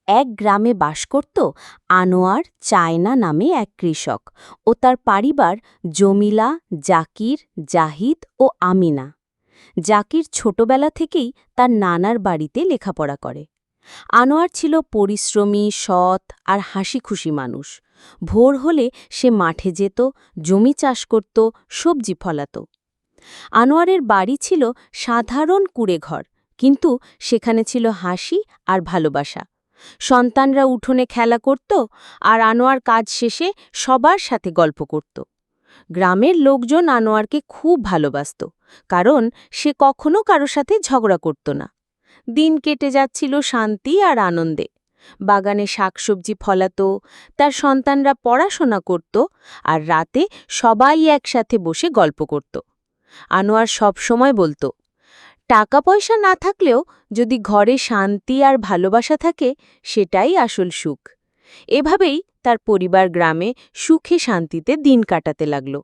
এক গ্রামে বাস করত আনোয়ার চায়না নামে এক কৃষক ও তার পরিবার জমিলা, জাকির, জাহিদ ও আমিনা। জাকির ছোটবেলা থেকেই তার নানার বাড়িতে লেখাপড়া করে। আনোয়ার ছিল পরিশ্রমী, সৎ আর হাসিখুশি মানুষ। ভোর হলে সে মাঠে যেত, জমি চাষ করত, সবজি ফলাত। আনোয়ারের বাড়ি ছিল সাধারণ কুঁড়েঘর, কিন্তু সেখানে ছিল হাসি আর ভালোবাসা। সন্তানরা উঠোনে খেলা করত, আর আনোয়ার কাজ শেষে সবার সাথে গল্প করত। গ্রামের লোকজন আনোয়ারকে খুব ভালোবাসত, কারণ সে কখনো কারো সাথে ঝগড়া করত না। দিন কেটে যাচ্ছিল শান্তি আর আনন্দে। বাগানে শাকসবজি ফলাত, তার সন্তানরা পড়াশোনা করত, আর রাতে সবাই একসাথে বসে গল্প করত। আনোয়ার সব সময় বলতো, টাকা পয়সা না থাকলেও যদি ঘরে শান্তি আর ভালোবাসা থাকে, সেটাই আসল সুখ। এভাবেই তার পরিবার গ্রামে সুখে শান্তিতে দিন কাটাতে লাগল।